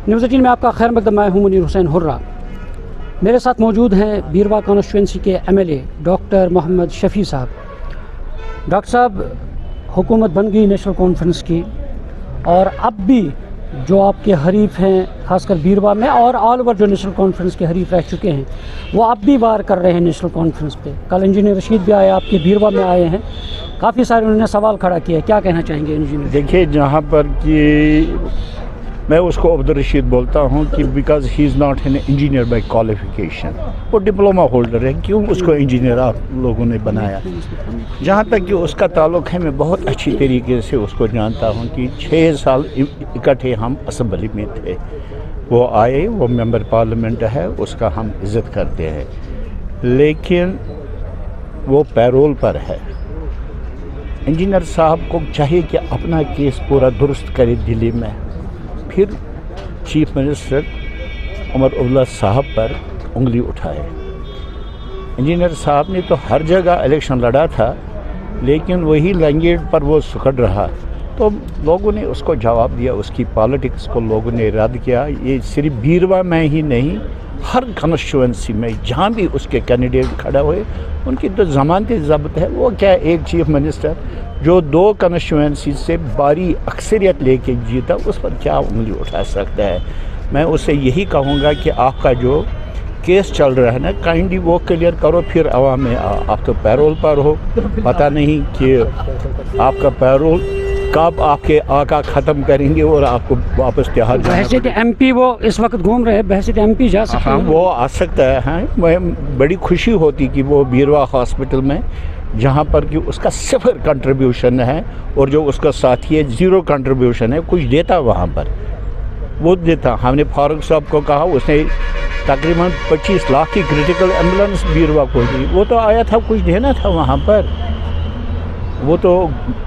News 18 में आपका खैर मकदम। मैं हूं मुनीर हुसैन हुर्रा। मेरे साथ मौजूद हैं बीरवा कॉन्स्टिट्यूंसी के MLA डॉक्टर मोहम्मद शफ़ी साहब। डॉक्टर साहब, हुकूमत बन गई नेशनल कॉन्फ्रेंस की, और अब भी जो आपके हरीफ हैं खासकर बीरवा में और ऑल ओवर जो नेशनल कॉन्फ्रेंस के हरीफ रह चुके हैं, वो अब भी वार कर रहे हैं नेशनल कॉन्फ्रेंस पे। कल इंजीनियर रशीद भी आए, आपके बीरवा में आए हैं, काफ़ी सारे उन्होंने सवाल खड़ा किया। क्या कहना चाहेंगे इंजीनियर? देखिए, जहाँ पर कि मैं उसको अब्दुल रशीद बोलता हूँ कि because he is not an engineer by qualification, वो डिप्लोमा होल्डर है, क्यों उसको इंजीनियर आप लोगों ने बनाया? जहाँ तक कि उसका ताल्लुक़ है, मैं बहुत अच्छी तरीके से उसको जानता हूँ कि 6 साल इकट्ठे हम असम्बली में थे। वो आए, वो मेंबर पार्लियामेंट है, उसका हम इज़्ज़त करते हैं, लेकिन वो पैरोल पर है। इंजीनियर साहब को चाहिए कि अपना केस पूरा दुरुस्त करे दिल्ली में, फिर चीफ मिनिस्टर उमर अब्दुल्ला साहब पर उंगली उठाए। इंजीनियर साहब ने तो हर जगह इलेक्शन लड़ा था, लेकिन वही लैंग्वेज पर वो सुकड़ रहा, तो लोगों ने उसको जवाब दिया, उसकी पॉलिटिक्स को लोगों ने रद्द किया। ये सिर्फ बीरवा में ही नहीं, हर कॉन्स्टिट्यूंसी में जहाँ भी उसके कैंडिडेट खड़ा हुए, उनकी तो ज़मानतें ज़ब्त है। वो क्या, एक चीफ मिनिस्टर जो 2 कॉन्स्टिट्यूंसी से भारी अक्सरियत लेके जीता, उस पर क्या उंगली उठा सकता है? मैं उससे यही कहूँगा कि आपका जो केस चल रहा है ना, काइंडली वो क्लियर करो, फिर आवाम में आप तो पैरोल पर हो, पता नहीं कि आपका पैरोल कब आपके आका ख़त्म करेंगे और आपको वापस तिहाड़ जाना। बहसीत MP वो इस वक्त घूम रहे हैं, बहसीत MP जा सकते हैं? वो आ सकता है। हाँ, मैं बड़ी खुशी होती कि वो बीरवा हॉस्पिटल में, जहाँ पर कि उसका 0 कंट्रीब्यूशन है और जो उसका साथी है 0 कंट्रीब्यूशन है, कुछ देता वहाँ पर, वो देता। हमने फारूक साहब को कहा, उसने तकरीबन 25 लाख की क्रिटिकल एम्बुलेंस बीरवा को दी। वो तो आया था, कुछ देना था वहाँ पर। वो तो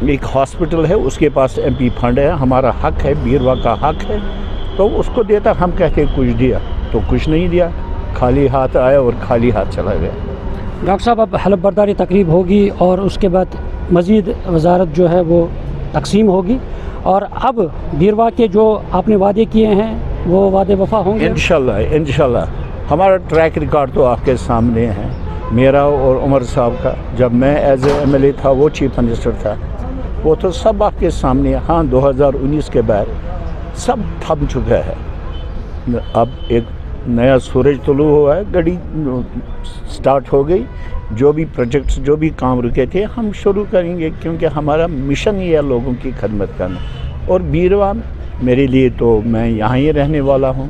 एक हॉस्पिटल है, उसके पास MP फंड है, हमारा हक है, बीरवा का हक है, तो उसको देता। हम कहते कुछ दिया, तो कुछ नहीं दिया, खाली हाथ आया और खाली हाथ चला गया। डॉक्टर साहब, अब हलफ बर्दारी तकरीब होगी और उसके बाद मज़ीद वजारत जो है वो तकसीम होगी, और अब बीरवा के जो आपने वादे किए हैं वो वादे वफा होंगे इंशाल्लाह। हमारा ट्रैक रिकॉर्ड तो आपके सामने है, मेरा और उमर साहब का। जब मैं एज ए MLA था, वो चीफ मिनिस्टर था, वो तो सब आपके सामने है। हाँ, 2019 के बाद सब थम चुका है। अब एक नया सूरज तुलू हुआ है, गड़ी स्टार्ट हो गई। जो भी प्रोजेक्ट्स, जो भी काम रुके थे, हम शुरू करेंगे, क्योंकि हमारा मिशन ये है लोगों की खदमत करना। और बीरवा मेरे लिए तो मैं यहाँ ही रहने वाला हूँ,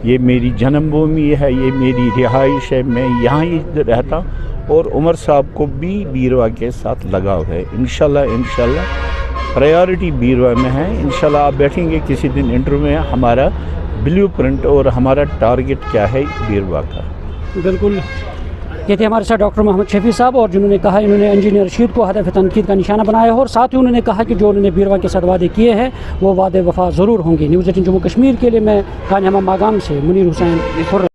ये मेरी जन्मभूमि है, ये मेरी रिहाइश है, मैं यहाँ ही रहता हूँ। और उमर साहब को भी बीरवा के साथ लगाव है। इंशाल्लाह प्रायोरिटी बीरवा में है। इंशाल्लाह आप बैठेंगे किसी दिन इंटरव्यू में, हमारा ब्लूप्रिंट और हमारा टारगेट क्या है बीरवा का। बिल्कुल। ये थे हमारे साथ डॉक्टर मोहम्मद शफ़ी साहब, और जिन्होंने कहा, इन्होंने इंजीनियर रशीद को हदफ तनकीद का निशाना बनाया है, और साथ ही उन्होंने कहा कि जो उन्होंने बीरवा के साथ वादे किए हैं वो वादे वफा ज़रूर होंगे। न्यूज़ 18 जम्मू कश्मीर के लिए मैं कान्यामा मागाम से मुनीर हुसैन।